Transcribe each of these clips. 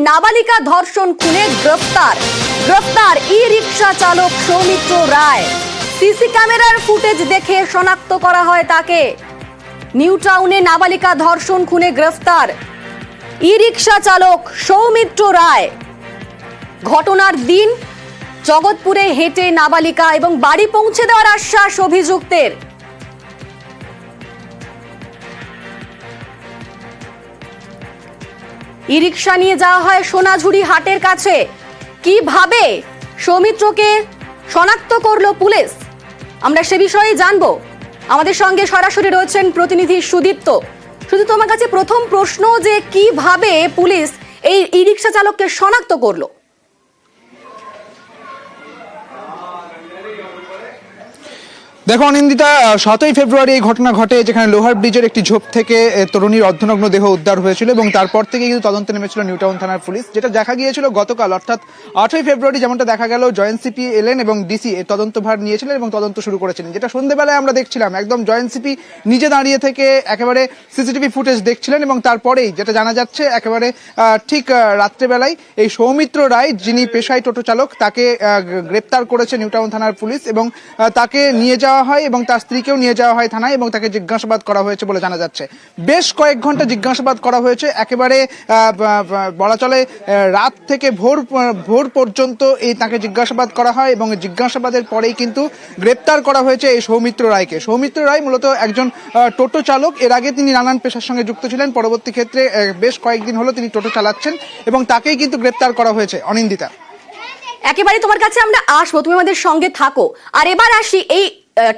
নাবালিকা ধর্ষণ খুনে গ্রেফতার ই রিকশা চালক সৌমিত্র রায়। সিসি ক্যামেরার ফুটেজ দেখে শনাক্ত করা হয় তাকে। নিউ টাউনে নাবালিকা ধর্ষণ খুনে গ্রেফতার ই রিকশা চালক সৌমিত্র রায়। ঘটনার দিন জগৎপুরে হেঁটে নাবালিকা এবং বাড়ি পৌঁছে দেওয়ার আশ্বাস অভিযুক্তের। ই রিকশা নিয়ে যাওয়া হয় সোনাঝুরি হাটের কাছে। কিভাবে সৌমিত্রকে শনাক্ত করলো পুলিশ, আমরা সে বিষয়ে জানবো। আমাদের সঙ্গে সরাসরি রয়েছেন প্রতিনিধি সুদীপ্ত। তোমার কাছে প্রথম প্রশ্ন, যে কিভাবে পুলিশ এই ই রিকশা চালককে শনাক্ত করলো? দেখো অনিন্দিতা, 7ই ফেব্রুয়ারি এই ঘটনা ঘটে, যেখানে লোহার ব্রিজের একটি ঝোপ থেকে তরুণীর অর্ধনগ্ন দেহ উদ্ধার হয়েছিল এবং তারপর থেকে কিন্তু তদন্তে নেমেছিল নিউ টাউন থানার পুলিশ। যেটা দেখা গিয়েছিল গতকাল অর্থাৎ 8ই ফেব্রুয়ারি, যেমনটা দেখা গেল, জয়েন্ট সিপি এলেন এবং ডিসি এর তদন্তভার নিয়েছিলেন এবং তদন্ত শুরু করেছিলেন। যেটা সন্ধ্যেবেলায় আমরা দেখছিলাম, একদম জয়েন্ট সিপি নিজে দাঁড়িয়ে থেকে একেবারে সিসিটিভি ফুটেজ দেখছিলেন এবং তারপরেই যেটা জানা যাচ্ছে, একেবারে ঠিক রাত্রেবেলায় এই সৌমিত্র রায়, যিনি পেশায় টোটো চালক, তাকে গ্রেপ্তার করেছে নিউ টাউন থানার পুলিশ এবং তাকে নিয়ে যাওয়া হয় এবং তার স্ত্রীকেও নিয়ে যাওয়া হয় থানায় এবং তাকে জিজ্ঞাসাবাদ করা হয়েছে বলে জানা যাচ্ছে। বেশ কয়েক ঘন্টা জিজ্ঞাসাবাদ করা হয়েছে, একেবারে বলা চলে রাত থেকে ভোর পর্যন্ত এই তাকে জিজ্ঞাসাবাদ করা হয় এবং জিজ্ঞাসাবাদের পরেই কিন্তু গ্রেপ্তার করা হয়েছে এই সৌমিত্র রায়কে। সৌমিত্র রায় মূলত একজন টোটো চালক। এর আগে তিনি নানান পেশার সঙ্গে যুক্ত ছিলেন, পরবর্তী ক্ষেত্রে বেশ কয়েকদিন হলো তিনি টোটো চালাচ্ছেন এবং তাকেই কিন্তু গ্রেপ্তার করা হয়েছে। অনিন্দিতা, একেবারে তোমার কাছে আমরা আসবো, তুমি আমাদের সঙ্গে থাকো। আর এবার আসি এই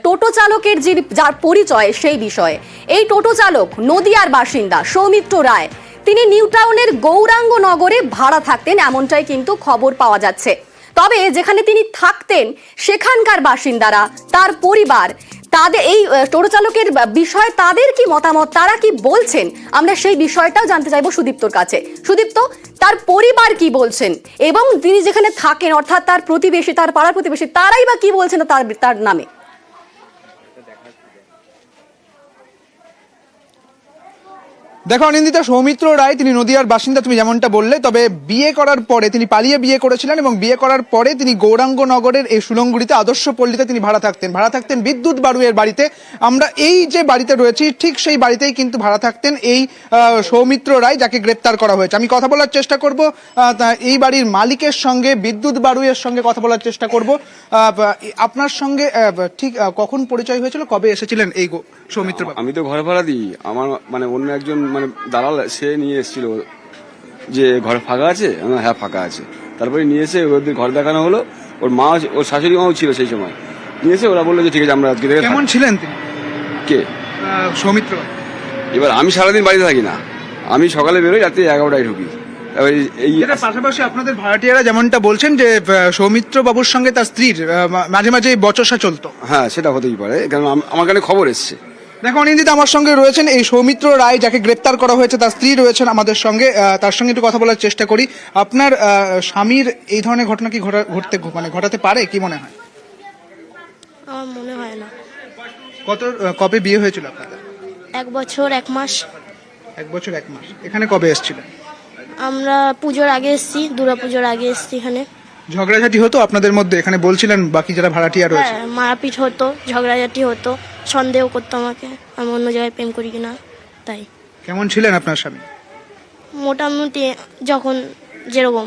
টোটো চালকের যার পরিচয় সেই বিষয়ে। এই টোটো চালক নদিয়ার বাসিন্দা সৌমিত্র রায়। তিনি নিউ টাউনের গৌরাঙ্গ নগরে ভাড়া থাকতেন, এমনটাই কিন্তু খবর পাওয়া যাচ্ছে। তবে যেখানে তিনি থাকতেন সেখানকার বাসিন্দারা, তার পরিবার, তাদের এই টোটো চালকের বিষয়ে তাদের কি মতামত, তারা কি বলছেন, আমরা সেই বিষয়টাও জানতে চাইবো সুদীপ্তর কাছে। সুদীপ্ত, তার পরিবার কি বলছেন এবং তিনি যেখানে থাকেন অর্থাৎ তার প্রতিবেশী, তার পাড়ার প্রতিবেশী, তারাই বা কি বলছেন তার নামে? দেখো অনিন্দিতা, সৌমিত্র রায় তিনি নদিয়ার বাসিন্দা, তুমি যেমনটা বললে। তবে বিয়ে করার পরে তিনি পালিয়ে বিয়ে করেছিলেন এবং বিয়ে করার পরে তিনি গৌরাঙ্গ নগরের এই সুলঙ্গুড়িতে আদর্শ পল্লীতে তিনি ভাড়া থাকতেন বিদ্যুৎ বাড়ুয়ের বাড়িতে। আমরা এই যে বাড়িতে রয়েছি ঠিক সেই বাড়িতেই কিন্তু ভাড়া থাকতেন এই সৌমিত্র রায়, যাকে গ্রেপ্তার করা হয়েছে। আমি কথা বলার চেষ্টা করব এই বাড়ির মালিকের সঙ্গে, বিদ্যুৎ বাড়ুয়ের সঙ্গে কথা বলার চেষ্টা করব। আপনার সঙ্গে ঠিক কখন পরিচয় হয়েছিল, কবে এসেছিলেন এই সৌমিত্র? আমি তো ঘর ভাড়া দিই, আমার মানে অন্য একজন মানে দালাল সে নিয়ে এসেছিল যে ঘর ফাঁকা আছে। হ্যাঁ ফাঁকা আছে। তারপরে নিয়ে এসে ওদের ঘর দেখানো হলো। ওর মা, ওর শাশুড়ি মাও ছিল সেই সময়। নিয়ে এসে ওরা বললো যে ঠিক আছে আমরা আজকে। কেমন ছিলেন তিনি? কে? সৌমিত্র। এবার আমি সারাদিন বাড়িতে থাকি না, আমি সকালে বেরোই, রাত্রি 11টায় ঢুকি। পাশাপাশি আপনাদের ভাড়াটিয়ারা যেমনটা বলছেন যে সৌমিত্র বাবুর সঙ্গে তার স্ত্রীর মাঝে মাঝে বচসা চলতো। হ্যাঁ সেটা হতেই পারে, কারণ আমার কাছে খবর এসছে। দেখো অনিন্দিতা, আমার সঙ্গে রয়েছেন এই সৌমিত্র রায়, যাকে গ্রেপ্তার করা হয়েছে, তার স্ত্রী রয়েছেন আমাদের সঙ্গে। তার সঙ্গে একটু কথা বলার চেষ্টা করি। আপনার স্বামীর এই ধরনের ঘটনা কি ঘটাতে পারে, কি মনে হয়? আমার মনে হয় না। কবে বিয়ে হয়েছিল আপনাদের? 1 বছর 1 মাস। 1 বছর 1 মাস। এখানে কবে এসেছিলেন? আমরা পুজোর আগে এসেছি, দুর্গা পুজোর আগে এসেছি। এখানে ঝগড়াঝাটি হতো আপনাদের মধ্যে? এখানে বলছিলেন বাকি যারা ভাড়াটিয়া রয়েছে। হ্যাঁ, মারপিট হতো, ঝগড়াঝাটি হতো, সন্দেহ করতো আমাকে আমি অন্য জায়গায় প্রেম করি কিনা। তাই। কেমন ছিলেন আপনার স্বামী? মোটামুটি যখন যেরকম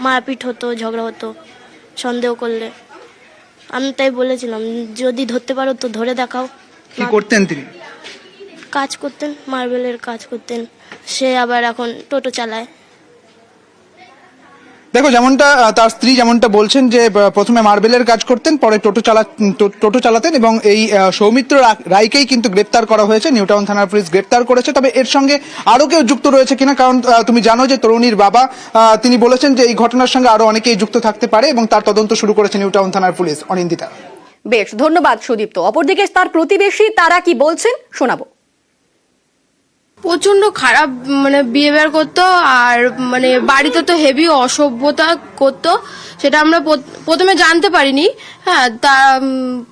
মারপিট হতো, ঝগড়া হতো, সন্দেহ করলে আমি তাই বলেছিলাম যদি ধরতে পারো তো ধরে দেখাও। কি করতেন তিনি? কাজ করতেন, মার্বেলের কাজ করতেন। সে আবার এখন টোটো চালায়। দেখো যেমনটা তার স্ত্রী যেমনটা বলছেন যে প্রথমে মার্বেলের কাজ করতেন, পরে টোটো চালাতেন এবং এই সৌমিত্র রায়কেই কিন্তু গ্রেপ্তার করা হয়েছে। নিউ টাউন থানার পুলিশ গ্রেপ্তার করেছে। তবে এর সঙ্গে আরো কেউ যুক্ত রয়েছে কিনা, কারণ তুমি জানো যে তরুণীর বাবা তিনি বলেছেন যে এই ঘটনার সঙ্গে আরো অনেকেই যুক্ত থাকতে পারে এবং তার তদন্ত শুরু করেছে নিউ টাউন থানার পুলিশ। অনিন্দিতা, বেশ, ধন্যবাদ সুদীপ্ত। অপরদিকে তার প্রতিবেশী, তারা কি বলছেন শোনাবো। প্রচন্ড খারাপ বিহেভিয়ার করতো, আর বাড়িতে তো হেভি অসভ্যতা করতো। সেটা আমরা প্রথমে জানতে পারিনি। হ্যাঁ, তা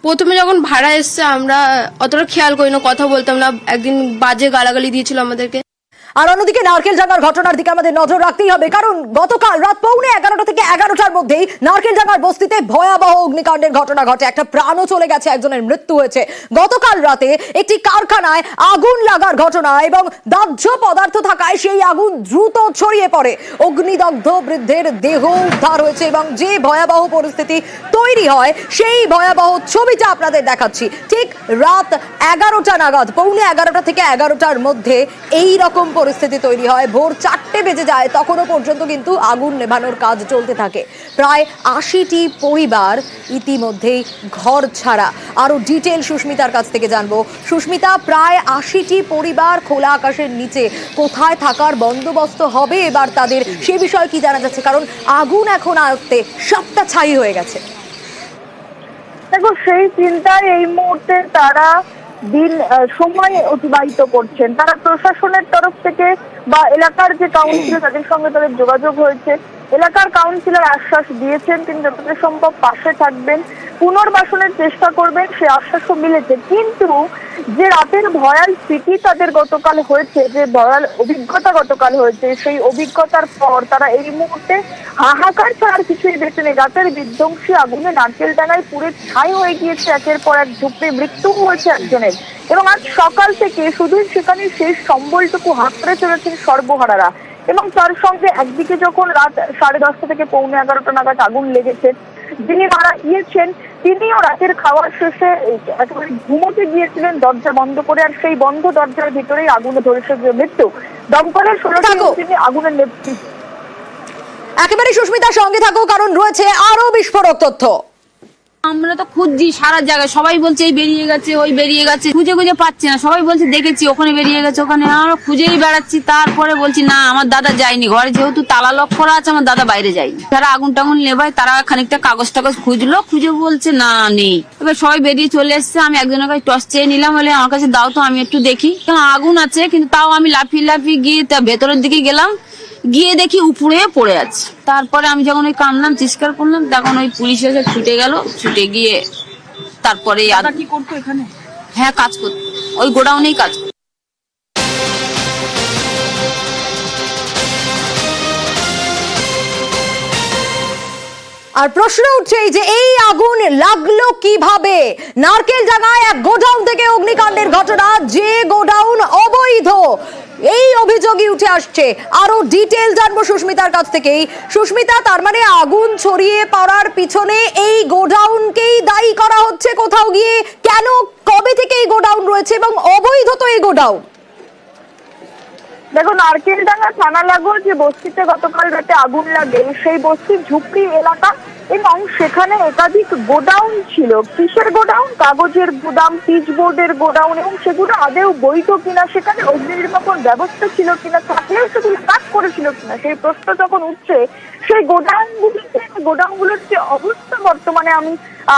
প্রথমে যখন ভাড়া এসছে আমরা অতটা খেয়াল করি না, কথা বলতাম না। একদিন বাজে গালাগালি দিয়েছিল আমাদেরকে। আর অন্যদিকে নারকেলডাঙ্গার ঘটনার দিকে আমাদের নজর রাখতেই হবে, কারণ গতকাল রাত 11:15 থেকে 11টার মধ্যেই নারকেলডাঙ্গার বস্তিতে ভয়াবহ অগ্নিকাণ্ডের ঘটনা ঘটে। একটা প্রাণও চলে গেছে, একজনের মৃত্যু হয়েছে। গতকাল রাতে একটি কারখানায় আগুন লাগার ঘটনা এবং দাহ্য পদার্থ থাকায় সেই আগুন দ্রুত ছড়িয়ে পড়ে। অগ্নিদগ্ধ বৃদ্ধের দেহ উদ্ধার হয়েছে এবং যে ভয়াবহ পরিস্থিতি তৈরি হয় সেই ভয়াবহ ছবিটা আপনাদের দেখাচ্ছি। ঠিক রাত 11টা নাগাদ, 11:15 থেকে 11টার মধ্যে এই রকম পরিস্থিতি তৈরি হয়। ভোর 4টে বেজে যায়, তখনও পর্যন্ত কিন্তু আগুন নেভানোর কাজ চলতে থাকে। প্রায় 80টি পরিবার ইতিমধ্যেই ঘর ছাড়া। আরো ডিটেল সুস্মিতার কাছ থেকে জানবো। সুস্মিতা, প্রায় 80টি পরিবার খোলা আকাশের নিচে, কোথায় থাকার বন্দোবস্ত হবে এবার তাদের, সে বিষয়ে কি জানা যাচ্ছে? কারণ আগুন এখন আয়ত্তে, সবটা ছাই হয়ে গেছে। দেখো, সেই চিন্তায় এই মুহূর্তে তারা সময় অতিবাহিত করছেন। তারা প্রশাসনের তরফ থেকে বা এলাকার যে কাউন্সিলর তাদের সঙ্গে তাদের যোগাযোগ হয়েছে। এলাকার কাউন্সিলর আশ্বাস দিয়েছেন তিনি যতটা সম্ভব পাশে থাকবেন, পুনর্বাসনের চেষ্টা করবেন, সে আশ্বাসও মিলেছে। কিন্তু যে রাতের ভয়াল স্মৃতি তাদের গতকাল হয়েছে, যে ভয়াল অভিজ্ঞতা গতকাল হয়েছে, সেই অভিজ্ঞতার পর তারা এই মুহূর্তে হাহাকার ছাড়ার কিছুই বেঁচে নেই। রাতের বিধ্বংসী আগুনে নারকেলডাঙ্গায় পুরো ছাই হয়ে গিয়েছে একের পর এক ঝুঁকড়ে, মৃত্যু হয়েছে একজনের। এবং আজ সকাল থেকে শুধুই সেখানে শেষ সম্বলটুকু হাতড়ে চলেছেন সর্বহারারা। এবং তার সঙ্গে একদিকে যখন রাত 10:30 থেকে 11:15 নাগাদ আগুন লেগেছে, যিনি মারা গিয়েছেন তিনিও রাতের খাওয়ার শেষে একেবারে ঘুমোতে গিয়েছিলেন দরজা বন্ধ করে, আর সেই বন্ধ দরজার ভিতরেই আগুনে ধরেছে মৃত্যু। দমকলের 16টি তিনি আগুনের নেতৃত্ব। একেবারে সুস্মিতার সঙ্গে থাকো, কারণ রয়েছে আরো বিস্ফোরক তথ্য। আমরা তো খুঁজছি সারা জায়গায়, সবাই বলছে এই বেরিয়ে গেছে, ওই বেরিয়ে গেছে, খুঁজে খুঁজে পাচ্ছি না। সবাই বলছে দেখেছি ওখানে বেরিয়ে গেছে, ওখানে। আমরা খুঁজেই বেড়াচ্ছি। তারপরে বলছি না, আমার দাদা যায়নি, ঘরে যেহেতু তালা লক করা আছে, আমার দাদা বাইরে যায়নি। যারা আগুন টাগুন নেভায় তারা খানিকটা কাগজ টাগজ খুঁজলো, খুঁজে বলছে না, নেই। এবার সবাই বেরিয়ে চলে এসছে। আমি একজনের কাছে টর্চ চেয়ে নিলাম, বলে আমার কাছে দাও তো, আমি একটু দেখি। আগুন আছে, কিন্তু তাও আমি লাফিয়ে লাফিয়ে গিয়ে ভেতরের দিকে গেলাম, গিয়ে দেখি উপরে পড়ে আছে। তারপরে আমি যখন ওই কামলাম, চিৎকার করলাম, তখন ওই পুলিশ এসে ছুটে গেল। ছুটে গিয়ে তারপরে কি করতো এখানে? হ্যাঁ, কাজ করতো, ওই গোডাউনেই কাজ করতো। আর প্রশ্ন উঠছে যে এই আগুন লাগলো কিভাবে? নারকেলডাঙ্গায় এক গোডাউন থেকে অগ্নিকাণ্ডের ঘটনা, যে গোডাউন অবৈধ, এই অভিযোগই উঠে আসছে। আরো ডিটেল জানবো সুস্মিতার কাছ থেকেই। সুস্মিতা, তার মানে আগুন ছড়িয়ে পড়ার পিছনে এই গোডাউনকেই দায়ী করা হচ্ছে কোথাও গিয়ে? কেন, কবে থেকে এই গোডাউন রয়েছে এবং অবৈধ তো এই গোডাউন? দেখো, নারকেলডাঙ্গা থানা লাগো যে বস্তিতে গতকাল রাতে আগুন লাগে, সেই বস্তির ঝুপড়ি এলাকা এবং সেখানে একাধিক গোডাউন ছিল। কিসের গোডাউন? কাগজের গোদাম, পিচবোর্ডের গোডাউন। এবং সেগুলো আদেও বৈধ কিনা, সেখানে অগ্নি নির্বাপন ব্যবস্থা ছিল কিনা, থাকলেও সেগুলো কাজ করেছিল কিনা, সেই প্রশ্ন যখন উঠছে, সেই গোডাউনগুলোর যে অবস্থা বর্তমানে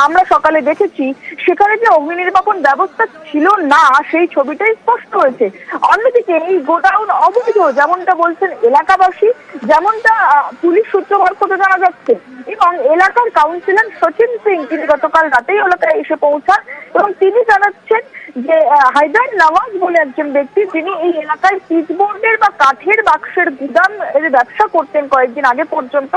আমরা সকালে দেখেছি, সেখানে যে অগ্নি নির্বাপন ব্যবস্থা ছিল না, সেই ছবিটাই স্পষ্ট হয়েছে। অন্যদিকে এই গোডাউন অবৈধ, যেমনটা বলছেন এলাকাবাসী, যেমনটা পুলিশ সূত্র মারফতে জানা যাচ্ছে। এবং এলাকার কাউন্সিলর সচিন সিং তিনি গতকাল রাতেই এলাকায় এসে পৌঁছান এবং তিনি জানাচ্ছেন যে হায়দার নওয়াজ বলে একজন ব্যক্তি, যিনি এই এলাকায় পিচবোর্ডের বা কাঠের বাক্সের গুদাম এর ব্যবসা করতেন কয়েকদিন আগে পর্যন্ত,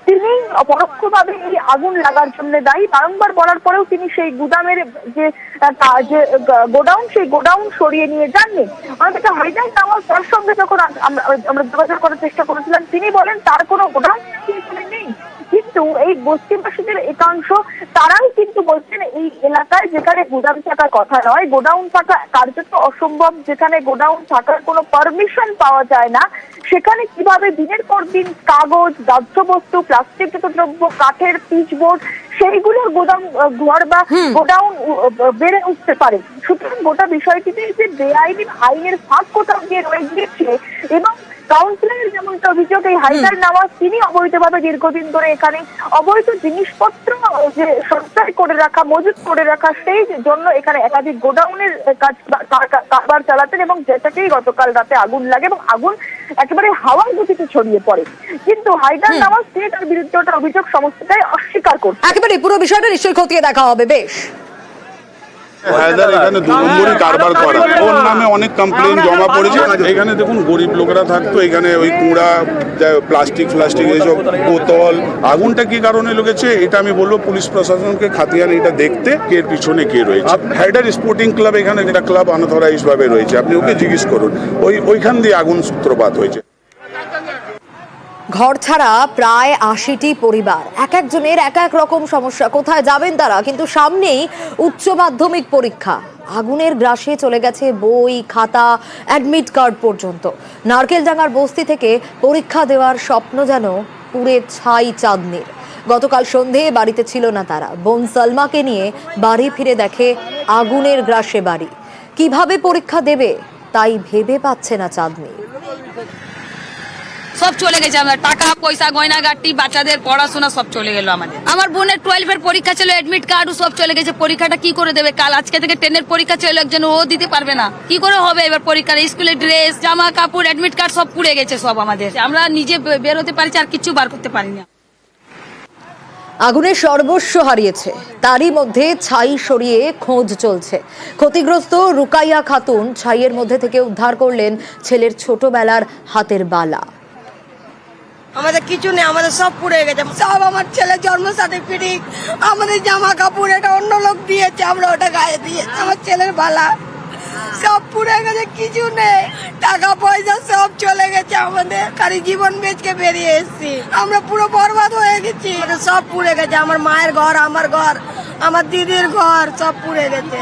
তিনি পরোক্ষভাবে এই আগুন লাগার জন্য দায়ী। বারংবার বলার পরেও তিনি সেই গুদামের যে গোডাউন, সেই গোডাউন সরিয়ে নিয়ে যাননি। অনেকটা হায়দার নওয়াজ, তার সঙ্গে যখন আমরা যোগাযোগ করার চেষ্টা করেছিলাম, তিনি বলেন তার কোনো গোডাউন নেই। কিন্তু এই বস্তিবাসীদের একাংশ তারাই কিন্তু বলছেন এই এলাকায় যেখানে গুদাম থাকার কথা নয়, গোডাউন থাকা কার্যত অসম্ভব, যেখানে গোডাউন থাকার কোনো পারমিশন পাওয়া যায় না, সেখানে কিভাবে দিনের পর দিন কাগজ, দাহ্য বস্তু, প্লাস্টিকজাত দ্রব্য, কাঠের পিচবোর্ড, সেইগুলোর গোদাম ঘর বা গোডাউন বেড়ে উঠতে পারে। সুতরাং গোটা বিষয়টিতে যে বেআইনি আইনের ফাঁক কোথাও গিয়ে রয়ে গিয়েছে। এবং কাউন্সিলরের যেমনটা অভিযোগ, এই হায়দার নওয়াজ তিনি অবৈধভাবে দীর্ঘদিন ধরে এখানে অবৈধ জিনিসপত্র যে সঞ্চয় করে রাখা, মজুত করে রাখা, সেই জন্য এখানে একাধিক গোডাউনের কারবার চালাতেন এবং যেটাকেই গতকাল রাতে আগুন লাগে এবং আগুন একেবারে হাওয়ার গতিতে ছড়িয়ে পড়ে। কিন্তু হায়দার নওয়াজ তিনি তার বিরুদ্ধে ওটা অভিযোগ সমস্তটাই অস্বীকার করছেন। একেবারে পুরো বিষয়টা নিশ্চয়ই খতিয়ে দেখা হবে। বেশ। হায়দার এখানে 2 নম্বরই কারবার করা, ওর নামে অনেক কমপ্লেন জমা পড়েছে। এখানে দেখুন গরিব লোকেরা থাকতো, এখানে ওই কুড়া, প্লাস্টিক এইসব বোতল, আগুনটা কি কারণে লেগেছে এটা আমি বলবো পুলিশ প্রশাসনকে খাতিয়ান এটা দেখতে কে এর পিছনে কে রয়েছে। হায়দার স্পোর্টিং ক্লাব, এখানে যেটা ক্লাব আনঅথরাইজড ভাবে রয়েছে, আপনি ওকে জিজ্ঞেস করুন, ওইখান দিয়ে আগুন সূত্রপাত হয়েছে। ঘর ছাড়া প্রায় ৮০টি পরিবার, এক একজনের এক এক রকম সমস্যা। কোথায় যাবেন তারা? কিন্তু সামনেই উচ্চ মাধ্যমিক পরীক্ষা, আগুনের গ্রাসে চলে গেছে বই, খাতা, অ্যাডমিট কার্ড পর্যন্ত। নারকেলডাঙ্গার বস্তি থেকে পরীক্ষা দেওয়ার স্বপ্ন যেন পুড়ে ছাই চাঁদনির। গতকাল সন্ধে বাড়িতে ছিল না তারা। বোন সালমাকে নিয়ে বাড়ি ফিরে দেখে আগুনের গ্রাসে বাড়ি। কিভাবে পরীক্ষা দেবে তাই ভেবে পাচ্ছে না চাঁদনি। সব চলে গেছে, আমার টাকা পয়সা গয়না গাটি, বাচ্চাদের পড়াশোনা সব চলে গেল আমাদের। আমার বোনের 12-এর পরীক্ষা ছিল, এডমিট কার্ডও সব চলে গেছে। পরীক্ষাটা কি করে দেবে? কাল আজকে থেকে 10-এর পরীক্ষা ছিল, একজন ও দিতে পারবে না, কি করে হবে এবার পরীক্ষা? স্কুলের ড্রেস, জামা কাপড়, এডমিট কার্ড সব পুড়ে গেছে সব আমাদের। আমরা নিজে বেরোতে পারছি আর কিছু বার করতে পারি না। আগুনে সর্বস্ব হারিয়েছে, তারই মধ্যে ছাই সরিয়ে খোঁজ চলছে। ক্ষতিগ্রস্ত রুকাইয়া খাতুন ছাইয়ের মধ্যে থেকে উদ্ধার করলেন ছেলের ছোটবেলার হাতের বালা। আমাদের কিছু নেই, আমাদের সব পুড়ে গেছে। সব আমার ছেলের জন্ম সার্টিফিকেট, আমাদের জামা কাপড়, এটা অন্য লোক দিয়েছে, আমরা ওটা গায়ে দিয়েছি। আমার ছেলের বালা সব পুড়ে গেছে, কিছু নেই, টাকা পয়সা সব চলে গেছে আমাদের। খালি জীবন বেচকে বেরিয়ে এসেছি, আমরা পুরো বরবাদ হয়ে গেছি। সব পুড়ে গেছে, আমার মায়ের ঘর, আমার ঘর, আমার দিদির ঘর, সব পুড়ে গেছে।